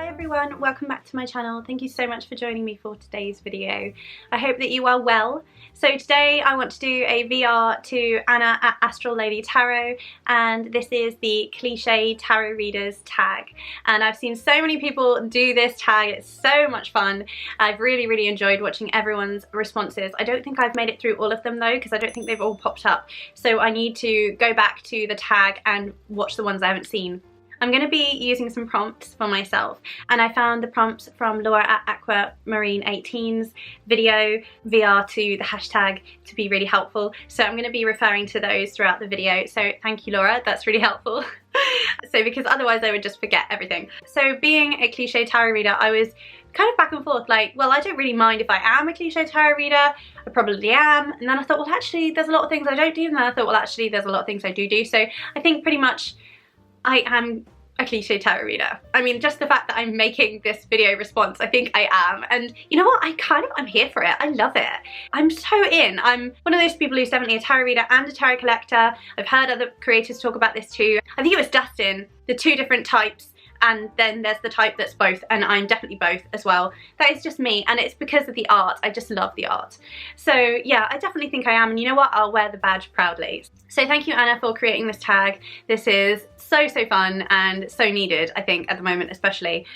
Hi everyone, welcome back to my channel. Thank you so much for joining me for today's video. I hope that you are well. So today I want to do a VR to Anna at Astral Lady Tarot, and this is the CLICHÉ Tarot Readers tag. And I've seen so many people do this tag, it's so much fun. I've really enjoyed watching everyone's responses. I don't think I've made it through all of them though, because I don't think they've all popped up. So I need to go back to the tag and watch the ones I haven't seen. I'm going to be using some prompts for myself, and I found the prompts from Laura at Aquamarine18's video VR to the hashtag to be really helpful, so I'm going to be referring to those throughout the video, so thank you Laura, that's really helpful. So because otherwise I would just forget everything. So being a CLICHÉ tarot reader, I was kind of back and forth, like, well, I don't really mind if I am a CLICHÉ tarot reader, I probably am, and then I thought, well actually there's a lot of things I don't do, and then I thought, well actually there's a lot of things I do, so I think pretty much I am a CLICHÉ tarot reader. I mean, just the fact that I'm making this video response, I think I am. And you know what? I'm here for it. I love it. I'm so in. I'm one of those people who's definitely a tarot reader and a tarot collector. I've heard other creators talk about this too. I think it was Dustin, the two different types, and then there's the type that's both, and I'm definitely both as well. That is just me, and it's because of the art. I just love the art. So yeah, I definitely think I am, and you know what? I'll wear the badge proudly. So thank you Anna for creating this tag. This is so fun and so needed, I think, at the moment especially.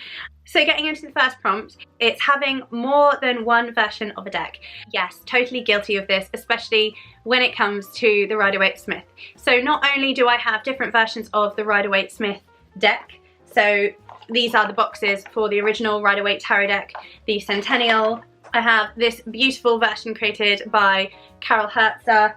So getting into the first prompt, it's having more than one version of a deck. Yes, totally guilty of this, especially when it comes to the Rider-Waite-Smith. So not only do I have different versions of the Rider-Waite-Smith deck, so these are the boxes for the original Rider-Waite Tarot deck, the Centennial. I have this beautiful version created by Carol Hertzer.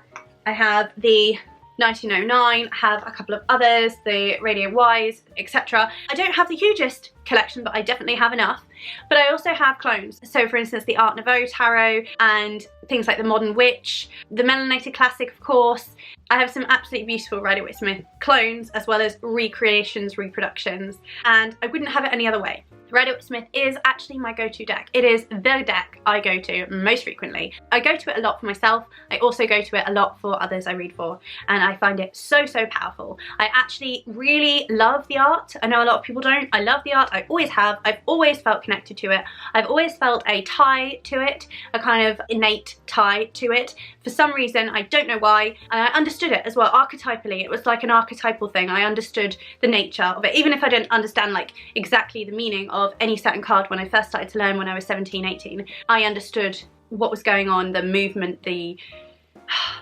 I have the 1909, I have a couple of others, the Radio Wise, etc. I don't have the hugest collection, but I definitely have enough. But I also have clones. So for instance, the Art Nouveau Tarot and things like the Modern Witch, the Melanated Classic, of course. I have some absolutely beautiful Rider-Waite-Smith clones, as well as recreations, reproductions, and I wouldn't have it any other way. Rider-Waite-Smith is actually my go-to deck. It is the deck I go to most frequently. I go to it a lot for myself. I also go to it a lot for others I read for, and I find it so powerful. I actually really love the art. I know a lot of people don't. I love the art. I always have. I've always felt connected to it. I've always felt a tie to it, a kind of innate tie to it. For some reason, I don't know why, and I understood it as well archetypally. It was like an archetypal thing. I understood the nature of it, even if I didn't understand like exactly the meaning of any certain card when I first started to learn when I was 17, 18. I understood what was going on, the movement, there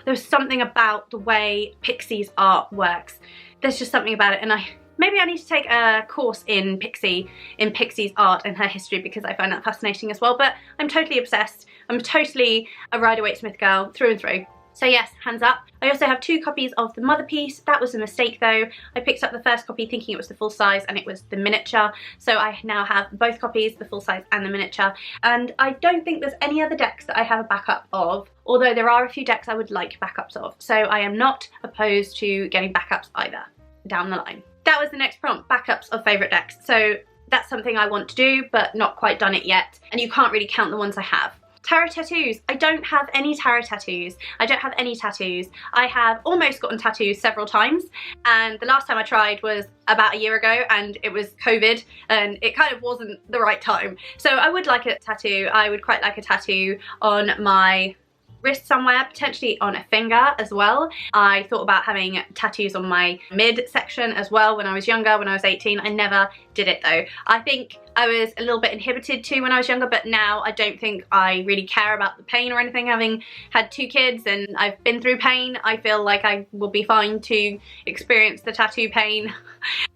was something about the way Pixie's art works. There's just something about it, and maybe I need to take a course in Pixie's art and her history, because I find that fascinating as well, but I'm totally obsessed. I'm totally a Rider-Waite-Smith girl through and through. So yes, hands up. I also have 2 copies of the mother piece. That was a mistake though. I picked up the first copy thinking it was the full size, and it was the miniature. So I now have both copies, the full size and the miniature. And I don't think there's any other decks that I have a backup of, although there are a few decks I would like backups of. So I am not opposed to getting backups either down the line. That was the next prompt, backups of favourite decks. So that's something I want to do, but not quite done it yet. And you can't really count the ones I have. Tarot tattoos. I don't have any tarot tattoos. I don't have any tattoos. I have almost gotten tattoos several times, and the last time I tried was about a year ago, and it was COVID, and it kind of wasn't the right time. So I would like a tattoo. I would quite like a tattoo on my wrist somewhere, potentially on a finger as well. I thought about having tattoos on my midsection as well when I was younger, when I was 18. I never did it though. I think I was a little bit inhibited too when I was younger, but now I don't think I really care about the pain or anything. Having had 2 kids and I've been through pain, I feel like I will be fine to experience the tattoo pain.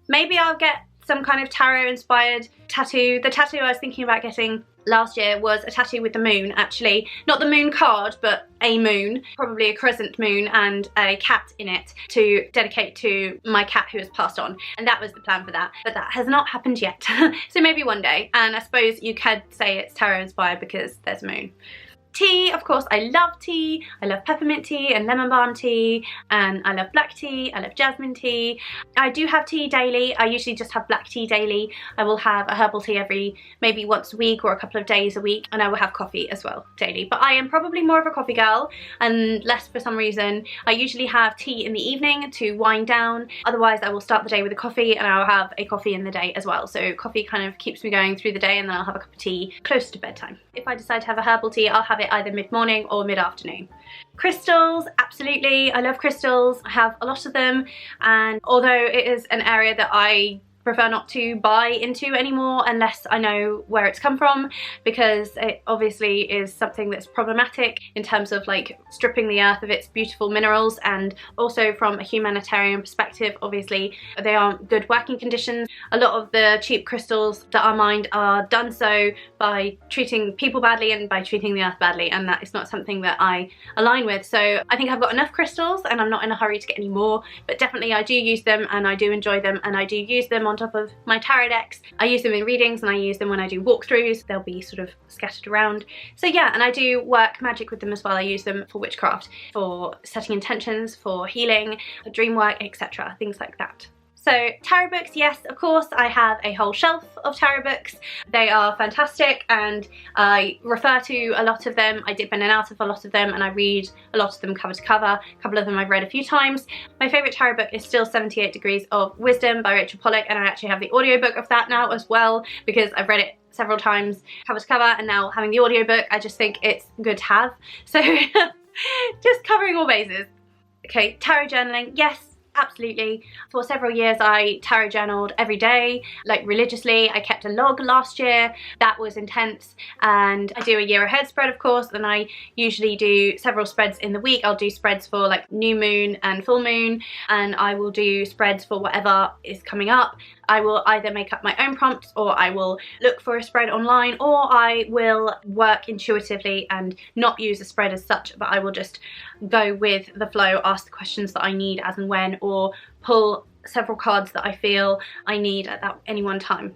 Maybe I'll get some kind of tarot inspired tattoo. The tattoo I was thinking about getting last year was a tattoo with the moon, actually. Not the moon card, but a moon, probably a crescent moon, and a cat in it to dedicate to my cat who has passed on. And that was the plan for that, but that has not happened yet. So maybe one day. And I suppose you could say it's tarot inspired because there's a moon. Tea, of course, I love tea. I love peppermint tea and lemon balm tea, and I love black tea, I love jasmine tea. I do have tea daily. I usually just have black tea daily. I will have a herbal tea every maybe once a week or a couple of days a week, and I will have coffee as well daily. But I am probably more of a coffee girl, unless for some reason I usually have tea in the evening to wind down. Otherwise I will start the day with a coffee, and I will have a coffee in the day as well. So coffee kind of keeps me going through the day, and then I'll have a cup of tea close to bedtime. If I decide to have a herbal tea, I'll have it either mid-morning or mid-afternoon. Crystals, absolutely. I love crystals. I have a lot of them, and although it is an area that I prefer not to buy into anymore unless I know where it's come from, because it obviously is something that's problematic in terms of like stripping the earth of its beautiful minerals, and also from a humanitarian perspective, obviously they aren't good working conditions. A lot of the cheap crystals that are mined are done so by treating people badly and by treating the earth badly, and that is not something that I align with. So I think I've got enough crystals and I'm not in a hurry to get any more, but definitely I do use them and I do enjoy them, and I do use them on top of my tarot decks. I use them in readings and I use them when I do walkthroughs. They'll be sort of scattered around. So yeah, and I do work magic with them as well. I use them for witchcraft, for setting intentions, for healing, for dream work, etc. Things like that. So tarot books, yes, of course, I have a whole shelf of tarot books. They are fantastic and I refer to a lot of them. I dip in and out of a lot of them, and I read a lot of them cover to cover. A couple of them I've read a few times. My favourite tarot book is still 78 Degrees of Wisdom by Rachel Pollack, and I actually have the audiobook of that now as well, because I've read it several times cover to cover, and now having the audiobook, I just think it's good to have. So just covering all bases. Okay, tarot journaling, yes. Absolutely. For several years I tarot journaled every day, like religiously. I kept a log last year. That was intense. And I do a year ahead spread, of course, and I usually do several spreads in the week. I'll do spreads for like new moon and full moon, and I will do spreads for whatever is coming up. I will either make up my own prompts, or I will look for a spread online, or I will work intuitively and not use a spread as such, but I will just go with the flow, ask the questions that I need as and when, or pull several cards that I feel I need at any one time.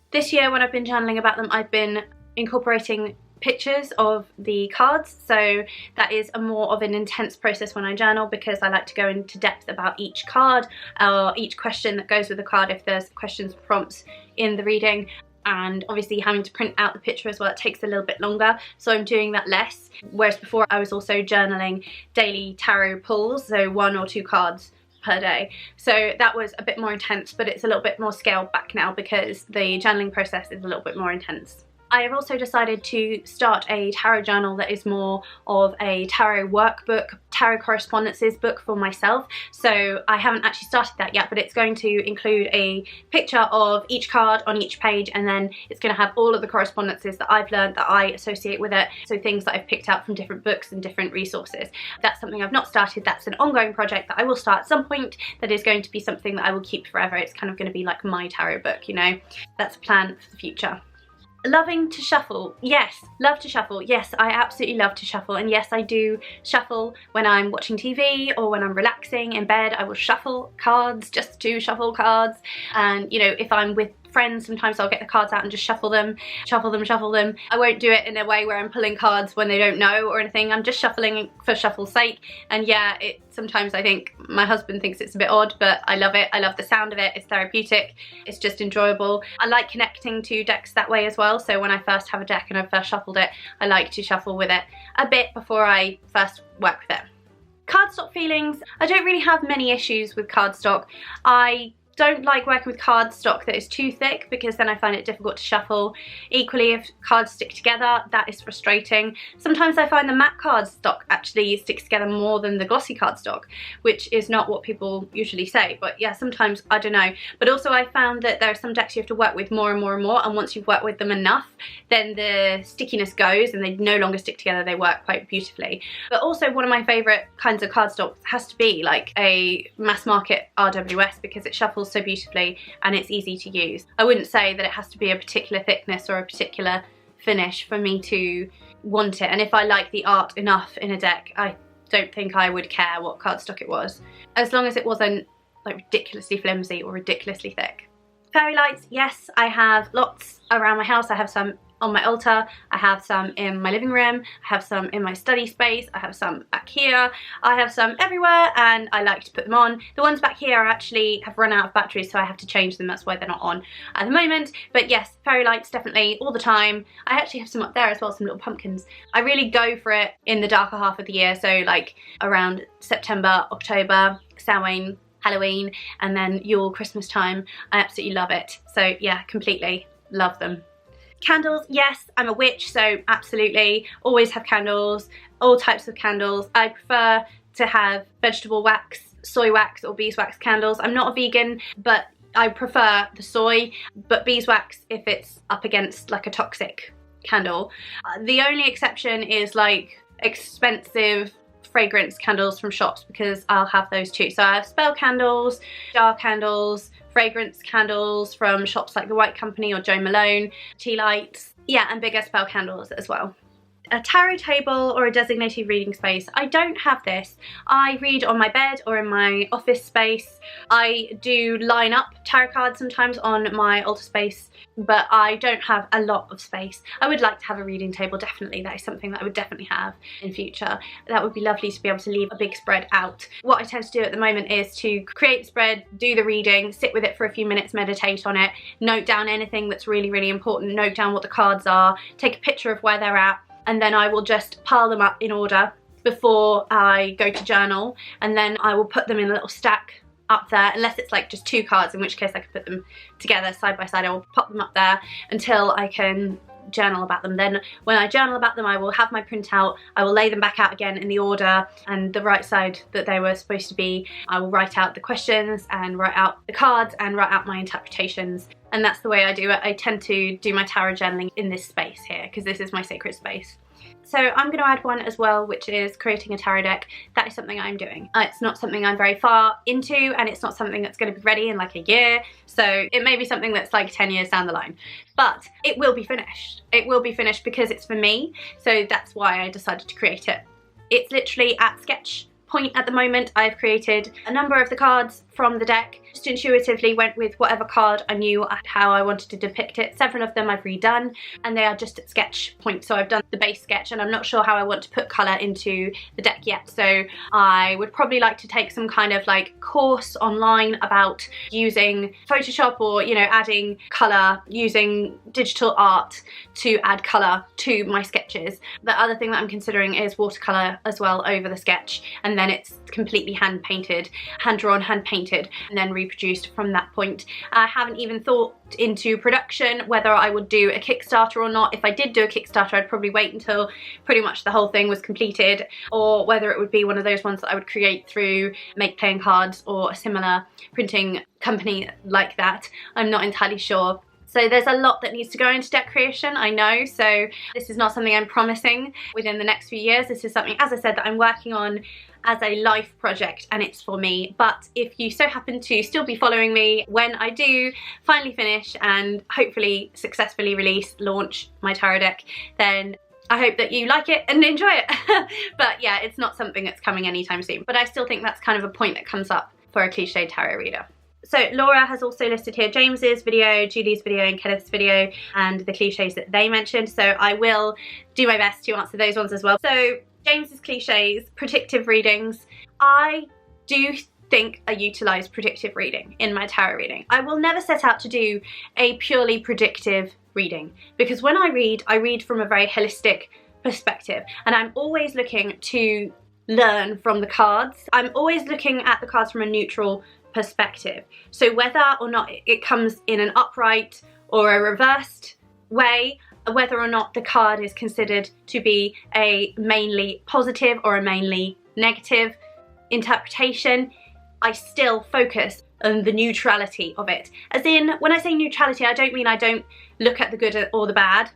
This year when I've been journaling about them, I've been incorporating pictures of the cards, so that is a more of an intense process when I journal, because I like to go into depth about each card or each question that goes with the card if there's questions, prompts in the reading. And obviously having to print out the picture as well, it takes a little bit longer, so I'm doing that less, whereas before I was also journaling daily tarot pulls, so 1 or 2 cards per day. So that was a bit more intense, but it's a little bit more scaled back now because the journaling process is a little bit more intense. I have also decided to start a tarot journal that is more of a tarot workbook, tarot correspondences book for myself. So I haven't actually started that yet, but it's going to include a picture of each card on each page, and then it's going to have all of the correspondences that I've learned that I associate with it. So things that I've picked out from different books and different resources. That's something I've not started. That's an ongoing project that I will start at some point. That is going to be something that I will keep forever. It's kind of going to be like my tarot book, you know. That's a plan for the future. Loving to shuffle, yes, love to shuffle, yes, I absolutely love to shuffle, and yes, I do shuffle when I'm watching TV or when I'm relaxing in bed. I will shuffle cards just to shuffle cards, and you know, if I'm with friends, sometimes I'll get the cards out and just shuffle them. I won't do it in a way where I'm pulling cards when they don't know or anything. I'm just shuffling for shuffle's sake, and yeah, sometimes I think my husband thinks it's a bit odd, but I love it. I love the sound of it. It's therapeutic. It's just enjoyable. I like connecting to decks that way as well, so when I first have a deck and I've first shuffled it, I like to shuffle with it a bit before I first work with it. Cardstock Feelings, I don't really have many issues with cardstock. I don't like working with cardstock that is too thick, because then I find it difficult to shuffle. Equally, if cards stick together, that is frustrating. Sometimes I find the matte cardstock actually sticks together more than the glossy cardstock, which is not what people usually say, but yeah, sometimes, I don't know. But also I found that there are some decks you have to work with more and more and more, and once you've worked with them enough, then the stickiness goes and they no longer stick together. They work quite beautifully. But also one of my favourite kinds of cardstock has to be like a mass market RWS, because it shuffles so beautifully and it's easy to use. I wouldn't say that it has to be a particular thickness or a particular finish for me to want it, and if I like the art enough in a deck, I don't think I would care what cardstock it was, as long as it wasn't like ridiculously flimsy or ridiculously thick. Fairy lights, yes, I have lots around my house. I have some on my altar, I have some in my living room, I have some in my study space, I have some back here, I have some everywhere, and I like to put them on. The ones back here actually have run out of batteries, so I have to change them. That's why they're not on at the moment. But yes, fairy lights definitely all the time. I actually have some up there as well, some little pumpkins. I really go for it in the darker half of the year, so like around September, October, Samhain, Halloween, and then Yule, Christmas time. I absolutely love it. So yeah, completely love them. Candles, yes, I'm a witch, so absolutely always have candles, all types of candles. I prefer to have vegetable wax, soy wax or beeswax candles. I'm not a vegan, but I prefer the soy, but beeswax if it's up against like a toxic candle. The only exception is like expensive fragrance candles from shops, because I'll have those too. So I have spell candles, jar candles, fragrance candles from shops like The White Company or Jo Malone, tea lights, yeah, and bigger spell candles as well. A tarot table or a designated reading space. I don't have this. I read on my bed or in my office space. I do line up tarot cards sometimes on my altar space, but I don't have a lot of space. I would like to have a reading table, definitely. That is something that I would definitely have in future. That would be lovely to be able to leave a big spread out. What I tend to do at the moment is to create the spread, do the reading, sit with it for a few minutes, meditate on it, note down anything that's really, really important, note down what the cards are, take a picture of where they're at, and then I will just pile them up in order before I go to journal, and then I will put them in a little stack up there, unless it's like just 2 cards, in which case I can put them together side by side. I will pop them up there until I can journal about them. Then when I journal about them, I will have my printout, I will lay them back out again in the order and the right side that they were supposed to be. I will write out the questions and write out the cards and write out my interpretations, and that's the way I do it. I tend to do my tarot journaling in this space here, because this is my sacred space. So I'm going to add one as well, which is creating a tarot deck. That is something I'm doing. It's not something I'm very far into, and it's not something that's going to be ready in like a year. So it may be something that's like 10 years down the line, but it will be finished. It will be finished because it's for me. So that's why I decided to create it. It's literally at sketch point at the moment. I've created a number of the cards from the deck, just intuitively went with whatever card I knew how I wanted to depict it. Several of them I've redone, and they are just at sketch point. So I've done the base sketch, and I'm not sure how I want to put colour into the deck yet. So I would probably like to take some kind of like course online about using Photoshop, or you know, adding colour, using digital art to add colour to my sketches. The other thing that I'm considering is watercolour as well over the sketch, and then it's completely hand painted, hand drawn, hand painted, and then reproduced from that point. I haven't even thought into production whether I would do a Kickstarter or not. If I did do a Kickstarter, I'd probably wait until pretty much the whole thing was completed, or whether it would be one of those ones that I would create through Make Playing Cards or a similar printing company like that. I'm not entirely sure. So there's a lot that needs to go into deck creation, I know, so this is not something I'm promising within the next few years. This is something, as I said, that I'm working on as a life project, and it's for me. But if you so happen to still be following me when I do finally finish and hopefully successfully launch my tarot deck, then I hope that you like it and enjoy it. But yeah, it's not something that's coming anytime soon, but I still think that's kind of a point that comes up for a cliché tarot reader. So Laura has also listed here James's video, Julie's video, and Kenneth's video, and the cliches that they mentioned. So I will do my best to answer those ones as well. So James's cliches, predictive readings. I do think I utilise predictive reading in my tarot reading. I will never set out to do a purely predictive reading, because when I read from a very holistic perspective, and I'm always looking to learn from the cards. I'm always looking at the cards from a neutral perspective. So whether or not it comes in an upright or a reversed way, whether or not the card is considered to be a mainly positive or a mainly negative interpretation, I still focus on the neutrality of it. As in, when I say neutrality, I don't mean I don't look at the good or the bad,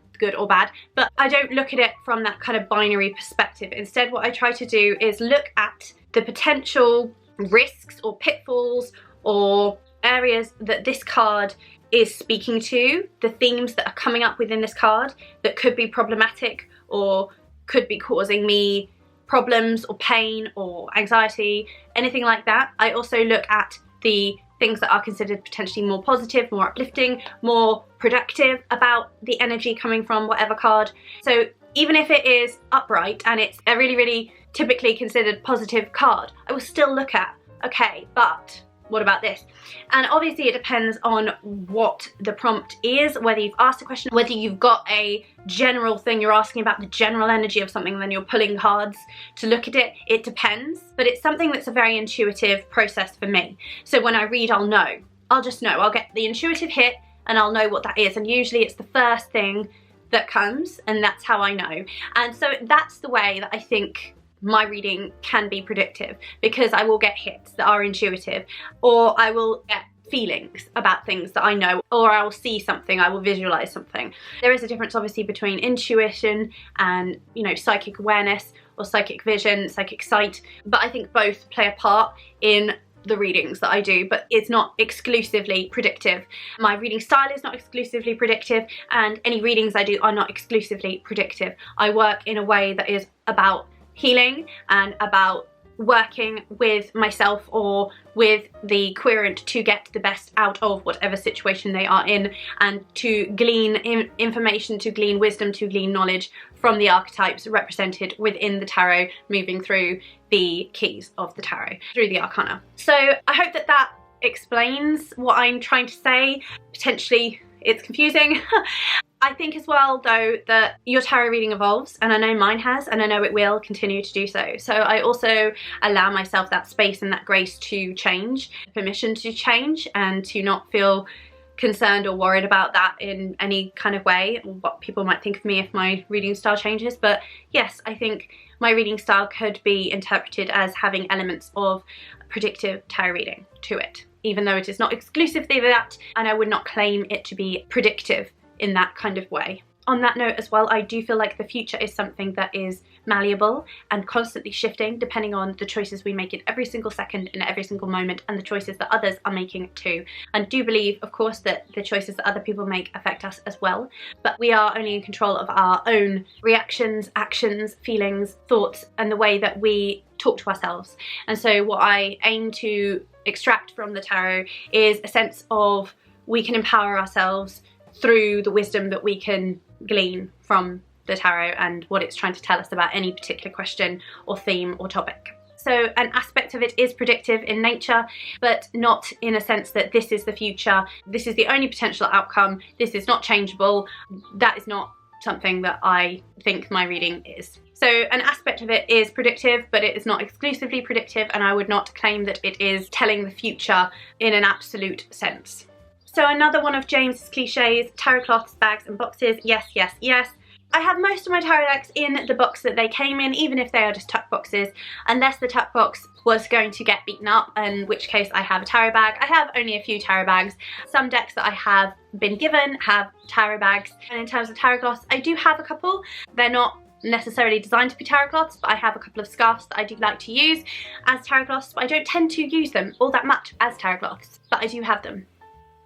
but I don't look at it from that kind of binary perspective. Instead, what I try to do is look at the potential risks or pitfalls or areas that this card is speaking to, the themes that are coming up within this card that could be problematic or could be causing me problems or pain or anxiety, anything like that. I also look at the things that are considered potentially more positive, more uplifting, more productive about the energy coming from whatever card. So even if it is upright and it's a really, really typically considered positive card, I will still look at, okay, but what about this? And obviously it depends on what the prompt is, whether you've asked a question, whether you've got a general thing you're asking about, the general energy of something, and then you're pulling cards to look at it. It depends, but it's something that's a very intuitive process for me. So when I read, I'll know. I'll just know. I'll get the intuitive hit and I'll know what that is. And usually it's the first thing that comes, and that's how I know. And so that's the way that I think my reading can be predictive, because I will get hits that are intuitive, or I will get feelings about things that I know, or I will see something, I will visualize something. There is a difference obviously between intuition and, you know, psychic awareness or psychic vision, psychic sight, but I think both play a part in the readings that I do, but it's not exclusively predictive. My reading style is not exclusively predictive, and any readings I do are not exclusively predictive. I work in a way that is about healing and about working with myself or with the querent to get the best out of whatever situation they are in, and to glean information, to glean wisdom, to glean knowledge from the archetypes represented within the tarot, moving through the keys of the tarot, through the arcana. So I hope that that explains what I'm trying to say. Potentially it's confusing. I think as well though that your tarot reading evolves, and I know mine has, and I know it will continue to do so. So I also allow myself that space and that grace to change, permission to change, and to not feel concerned or worried about that in any kind of way, or what people might think of me if my reading style changes. But yes, I think my reading style could be interpreted as having elements of predictive tarot reading to it, even though it is not exclusively that, and I would not claim it to be predictive in that kind of way. On that note as well, I do feel like the future is something that is malleable and constantly shifting depending on the choices we make in every single second, in every single moment, and the choices that others are making too. And do believe, of course, that the choices that other people make affect us as well, but we are only in control of our own reactions, actions, feelings, thoughts, and the way that we talk to ourselves. And so what I aim to extract from the tarot is a sense of we can empower ourselves through the wisdom that we can glean from the tarot and what it's trying to tell us about any particular question or theme or topic. So an aspect of it is predictive in nature, but not in a sense that this is the future, this is the only potential outcome, this is not changeable. That is not something that I think my reading is. So an aspect of it is predictive, but it is not exclusively predictive, and I would not claim that it is telling the future in an absolute sense. So another one of James's cliches, tarot cloths, bags and boxes. Yes, yes, yes. I have most of my tarot decks in the box that they came in, even if they are just tuck boxes, unless the tuck box was going to get beaten up, in which case I have a tarot bag. I have only a few tarot bags. Some decks that I have been given have tarot bags. And in terms of tarot cloths, I do have a couple. They're not necessarily designed to be tarot cloths, but I have a couple of scarves that I do like to use as tarot cloths, but I don't tend to use them all that much as tarot cloths, but I do have them.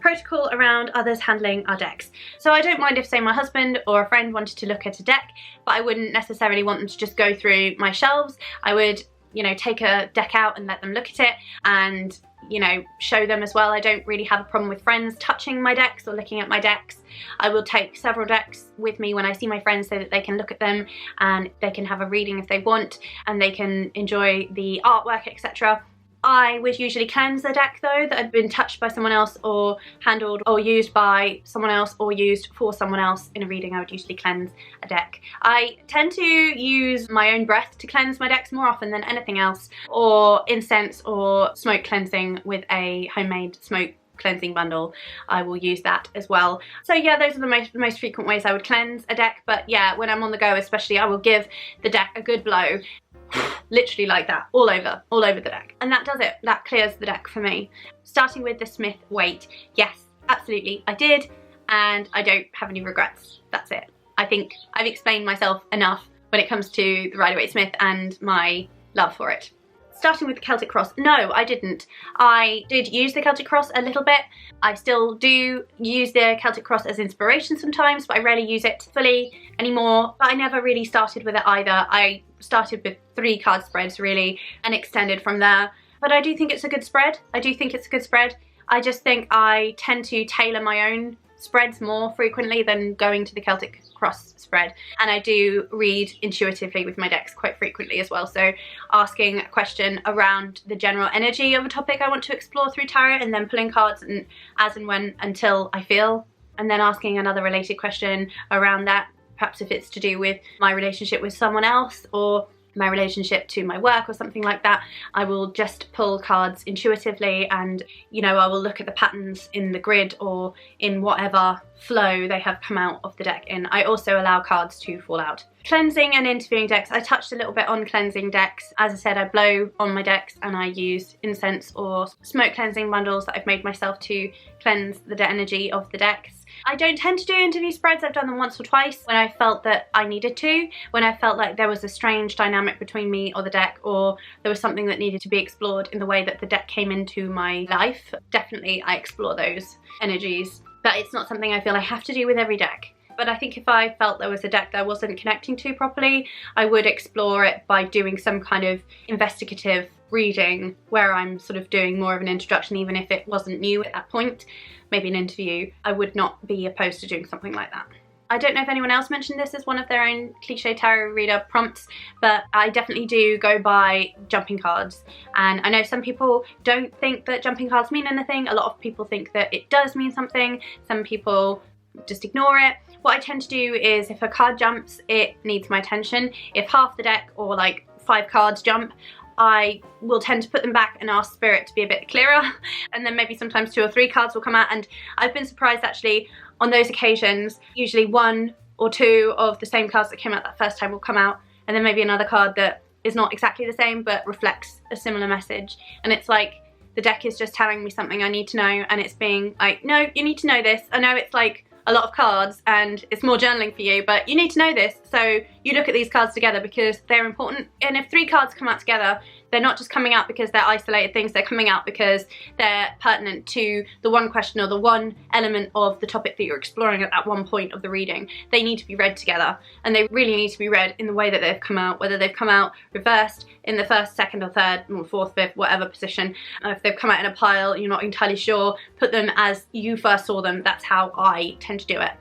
Protocol around others handling our decks. So I don't mind if, say, my husband or a friend wanted to look at a deck, but I wouldn't necessarily want them to just go through my shelves. I would, you know, take a deck out and let them look at it and, you know, show them as well. I don't really have a problem with friends touching my decks or looking at my decks. I will take several decks with me when I see my friends so that they can look at them and they can have a reading if they want, and they can enjoy the artwork, etc. I would usually cleanse the deck though that had been touched by someone else or handled or used by someone else or used for someone else in a reading. I would usually cleanse a deck. I tend to use my own breath to cleanse my decks more often than anything else, or incense or smoke cleansing with a homemade smoke cleansing bundle. I will use that as well. So yeah, those are the most frequent ways I would cleanse a deck, but yeah, when I'm on the go especially, I will give the deck a good blow. Literally like that, all over the deck. And that does it, that clears the deck for me. Starting with the Smith weight, yes, absolutely, I did, and I don't have any regrets. That's it. I think I've explained myself enough when it comes to the Rider-Waite Smith and my love for it. Starting with the Celtic Cross, no, I didn't. I did use the Celtic Cross a little bit. I still do use the Celtic Cross as inspiration sometimes, but I rarely use it fully anymore. But I never really started with it either. I started with 3 card spreads really and extended from there. But I do think it's a good spread. I do think it's a good spread. I just think I tend to tailor my own spreads more frequently than going to the Celtic Cross spread, and I do read intuitively with my decks quite frequently as well, so asking a question around the general energy of a topic I want to explore through tarot, and then pulling cards and as and when until I feel, and then asking another related question around that, perhaps if it's to do with my relationship with someone else or my relationship to my work or something like that. I will just pull cards intuitively, and you know, I will look at the patterns in the grid or in whatever flow they have come out of the deck in. I also allow cards to fall out. Cleansing and interviewing decks. I touched a little bit on cleansing decks. As I said, I blow on my decks and I use incense or smoke cleansing bundles that I've made myself to cleanse the energy of the decks. I don't tend to do interview spreads. I've done them once or twice when I felt that I needed to, when I felt like there was a strange dynamic between me or the deck, or there was something that needed to be explored in the way that the deck came into my life. Definitely I explore those energies, but it's not something I feel I have to do with every deck. But I think if I felt there was a deck that I wasn't connecting to properly, I would explore it by doing some kind of investigative reading where I'm sort of doing more of an introduction, even if it wasn't new at that point, maybe an interview. I would not be opposed to doing something like that. I don't know if anyone else mentioned this as one of their own CLICHÉ tarot reader prompts, but I definitely do go by jumping cards. And I know some people don't think that jumping cards mean anything. A lot of people think that it does mean something. Some people just ignore it. What I tend to do is if a card jumps, it needs my attention. If half the deck or like 5 cards jump, I will tend to put them back and ask Spirit to be a bit clearer, and then maybe sometimes 2 or 3 cards will come out, and I've been surprised actually on those occasions. Usually 1 or 2 of the same cards that came out that first time will come out, and then maybe another card that is not exactly the same but reflects a similar message, and it's like the deck is just telling me something I need to know, and it's being like, no, you need to know this. I know it's like a lot of cards and it's more journaling for you, but you need to know this, so you look at these cards together because they're important. And if 3 cards come out together, they're not just coming out because they're isolated things, they're coming out because they're pertinent to the one question or the one element of the topic that you're exploring at that one point of the reading. They need to be read together, and they really need to be read in the way that they've come out, whether they've come out reversed in the first, second or third or fourth, fifth, whatever position. If they've come out in a pile, you're not entirely sure, put them as you first saw them. That's how I tend to do it.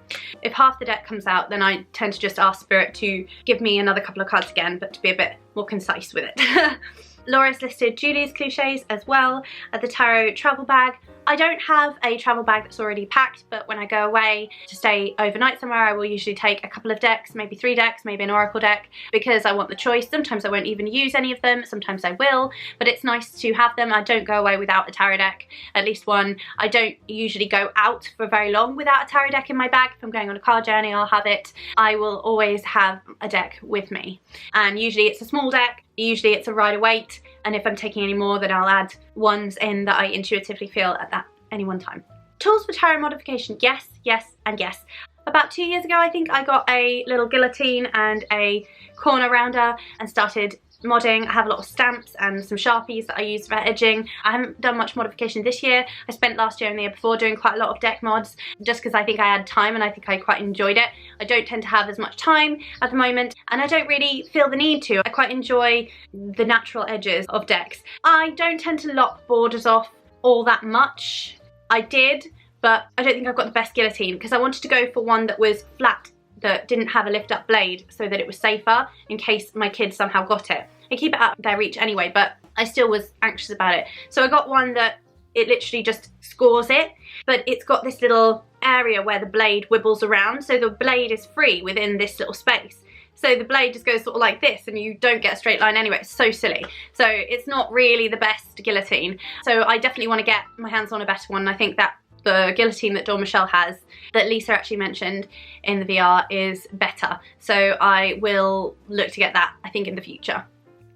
If half the deck comes out, then I tend to just ask Spirit to give me another couple of cards again, but to be a bit more concise with it. Laura's listed Julie's cliches as well at the tarot travel bag. I don't have a travel bag that's already packed, but when I go away to stay overnight somewhere, I will usually take a couple of decks, maybe 3 decks, maybe an oracle deck, because I want the choice. Sometimes I won't even use any of them, sometimes I will, but it's nice to have them. I don't go away without a tarot deck, at least one. I don't usually go out for very long without a tarot deck in my bag. If I'm going on a car journey, I'll have it. I will always have a deck with me, and usually it's a small deck. Usually it's a rider weight, and if I'm taking any more, then I'll add ones in that I intuitively feel at that any one time. Tools for tarot modification, yes, yes, and yes. About 2 years ago, I think, I got a little guillotine and a corner rounder and started modding. I have a lot of stamps and some Sharpies that I use for edging. I haven't done much modification this year. I spent last year and the year before doing quite a lot of deck mods, just because I think I had time and I think I quite enjoyed it. I don't tend to have as much time at the moment, and I don't really feel the need to. I quite enjoy the natural edges of decks. I don't tend to lock borders off all that much. I did, but I don't think I've got the best guillotine, because I wanted to go for one that was flat, that didn't have a lift up blade, so that it was safer in case my kids somehow got it. I keep it out of their reach anyway, but I still was anxious about it. So I got one that it literally just scores it, but it's got this little area where the blade wibbles around, so the blade is free within this little space. So the blade just goes sort of like this, and you don't get a straight line anyway. It's so silly. So it's not really the best guillotine. So I definitely want to get my hands on a better one. I think that the guillotine that Dawn Michelle has, that Lisa actually mentioned in the VR, is better. So I will look to get that, I think, in the future.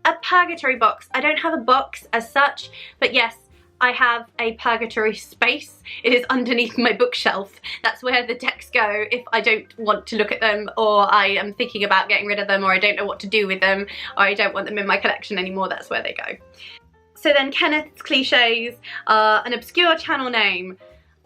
A Purgatory box. I don't have a box as such, but yes, I have a Purgatory space. It is underneath my bookshelf. That's where the decks go if I don't want to look at them, or I am thinking about getting rid of them, or I don't know what to do with them, or I don't want them in my collection anymore. That's where they go. So then Kenneth's cliches are an obscure channel name.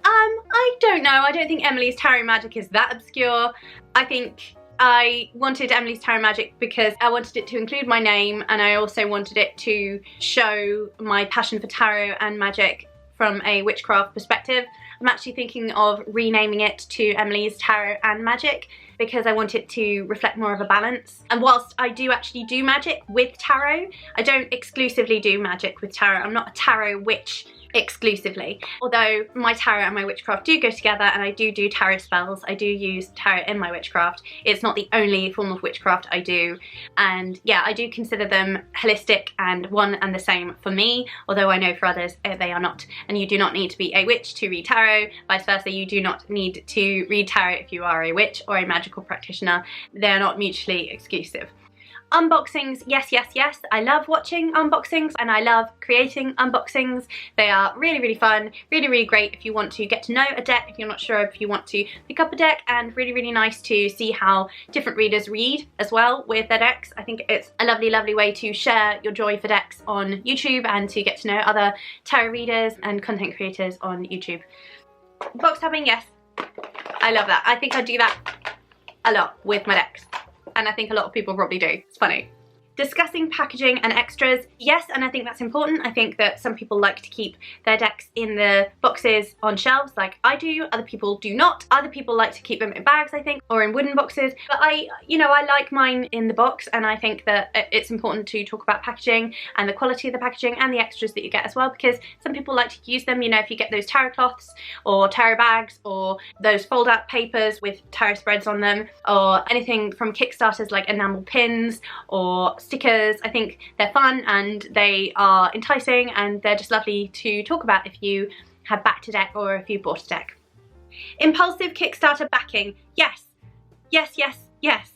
I don't know. I don't think Emily's Tarot Magic is that obscure. I think I wanted Emily's Tarot Magic because I wanted it to include my name, and I also wanted it to show my passion for tarot and magic from a witchcraft perspective. I'm actually thinking of renaming it to Emily's Tarot and Magic because I want it to reflect more of a balance. And whilst I do actually do magic with tarot, I don't exclusively do magic with tarot. I'm not a tarot witch exclusively. Although my tarot and my witchcraft do go together, and I do tarot spells. I do use tarot in my witchcraft. It's not the only form of witchcraft I do. And yeah, I do consider them holistic and one and the same for me, although I know for others they are not. And you do not need to be a witch to read tarot. Vice versa, you do not need to read tarot if you are a witch or a magical practitioner. They are not mutually exclusive. Unboxings, yes, yes, yes. I love watching unboxings and I love creating unboxings. They are really, really fun, really, really great if you want to get to know a deck, if you're not sure if you want to pick up a deck, and really, really nice to see how different readers read as well with their decks. I think it's a lovely, lovely way to share your joy for decks on YouTube and to get to know other tarot readers and content creators on YouTube. Box tapping, yes. I love that. I think I do that a lot with my decks. And I think a lot of people probably do. It's funny. Discussing packaging and extras, yes, and I think that's important. I think that some people like to keep their decks in the boxes on shelves like I do. Other people do not. Other people like to keep them in bags, I think, or in wooden boxes. But I like mine in the box, and I think that it's important to talk about packaging and the quality of the packaging and the extras that you get as well, because some people like to use them. You know, if you get those tarot cloths or tarot bags or those fold-out papers with tarot spreads on them, or anything from Kickstarters like enamel pins or stickers, I think they're fun and they are enticing and they're just lovely to talk about if you have backed a deck or if you bought a deck. Impulsive Kickstarter backing, yes, yes, yes, yes.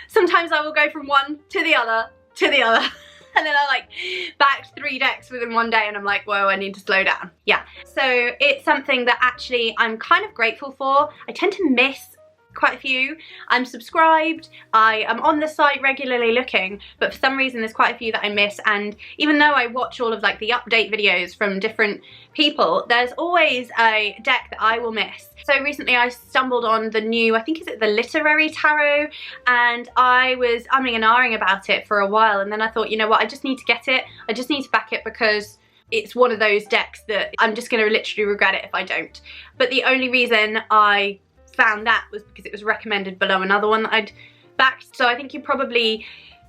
Sometimes I will go from one to the other to the other and then I like backed 3 decks within one day and I'm like, whoa, I need to slow down. Yeah, so it's something that actually I'm kind of grateful for. I tend to miss quite a few. I'm subscribed, I am on the site regularly looking, but for some reason there's quite a few that I miss, and even though I watch all of like the update videos from different people, there's always a deck that I will miss. So recently I stumbled on the new, I think is it the Literary Tarot, and I was umming and ahhing about it for a while, and then I thought, you know what, I just need to get it, I just need to back it, because it's one of those decks that I'm just going to literally regret it if I don't. But the only reason I found that was because it was recommended below another one that I'd backed. So I think you probably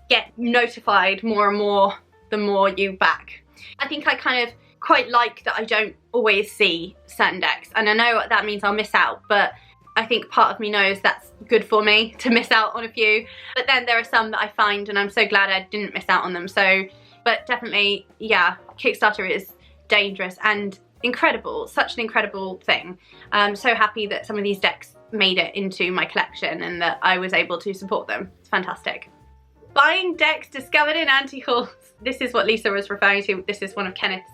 get notified more and more the more you back. I think I kind of quite like that I don't always see certain decks, and I know that means I'll miss out, but I think part of me knows that's good for me to miss out on a few. But then there are some that I find and I'm so glad I didn't miss out on them. So, but definitely, yeah, Kickstarter is dangerous and incredible, such an incredible thing. I'm so happy that some of these decks made it into my collection and that I was able to support them. It's fantastic. Buying decks discovered in Antihauls. This is what Lisa was referring to. This is one of Kenneth's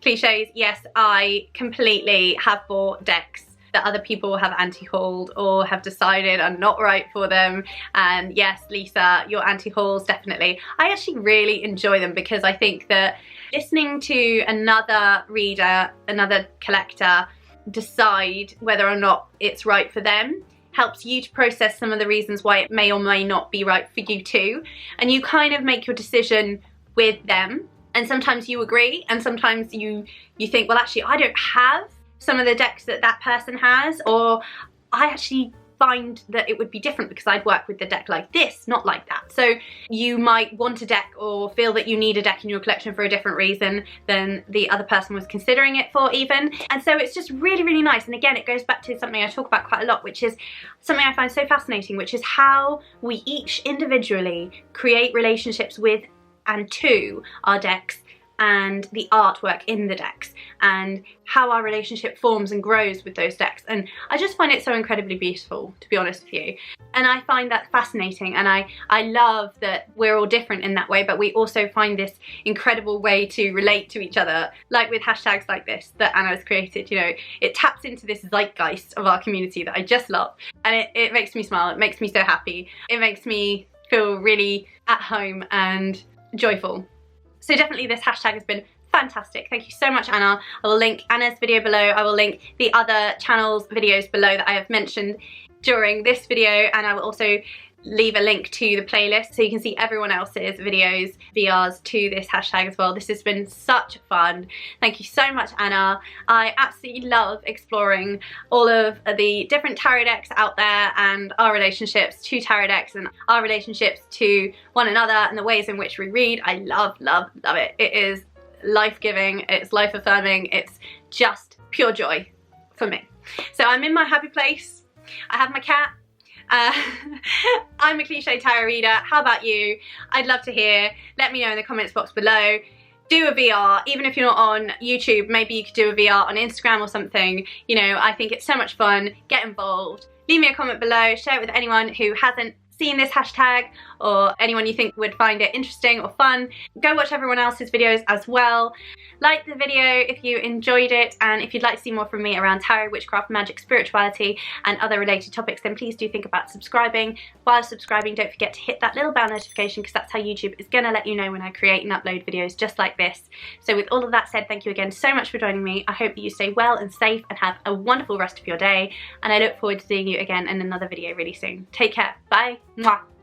cliches. Yes, I completely have bought decks that other people have anti-hauled or have decided are not right for them. And yes, Lisa, your anti-hauls, definitely. I actually really enjoy them because I think that listening to another reader, another collector, decide whether or not it's right for them helps you to process some of the reasons why it may or may not be right for you too. And you kind of make your decision with them. And sometimes you agree, and sometimes you think, well, actually, I don't have some of the decks that that person has, or I actually find that it would be different because I'd work with the deck like this, not like that. So you might want a deck or feel that you need a deck in your collection for a different reason than the other person was considering it for even. And so it's just really, really nice. And again, it goes back to something I talk about quite a lot, which is something I find so fascinating, which is how we each individually create relationships with and to our decks and the artwork in the decks, and how our relationship forms and grows with those decks. And I just find it so incredibly beautiful, to be honest with you. And I find that fascinating, and I love that we're all different in that way, but we also find this incredible way to relate to each other, like with hashtags like this that Anna has created. You know, it taps into this zeitgeist of our community that I just love, and it makes me smile, it makes me so happy, it makes me feel really at home and joyful. So definitely this hashtag has been fantastic. Thank you so much, Anna. I will link Anna's video below. I will link the other channel's videos below that I have mentioned during this video, and I will also leave a link to the playlist so you can see everyone else's videos, VRs to this hashtag as well. This has been such fun. Thank you so much, Anna. I absolutely love exploring all of the different tarot decks out there and our relationships to tarot decks and our relationships to one another and the ways in which we read. I love, love, love it. It is life-giving, it's life-affirming, it's just pure joy for me. So I'm in my happy place. I have my cat. I'm a CLICHÉ tarot reader. How about you? I'd love to hear. Let me know in the comments box below. Do a VR, even if you're not on YouTube, maybe you could do a VR on Instagram or something. You know, I think it's so much fun. Get involved. Leave me a comment below, share it with anyone who hasn't seen this hashtag or anyone you think would find it interesting or fun. Go watch everyone else's videos as well. Like the video if you enjoyed it, and if you'd like to see more from me around tarot, witchcraft, magic, spirituality and other related topics, then please do think about subscribing. While subscribing, don't forget to hit that little bell notification, because that's how YouTube is gonna let you know when I create and upload videos just like this. So with all of that said, thank you again so much for joining me. I hope that you stay well and safe and have a wonderful rest of your day, and I look forward to seeing you again in another video really soon. Take care. Bye. Mwah.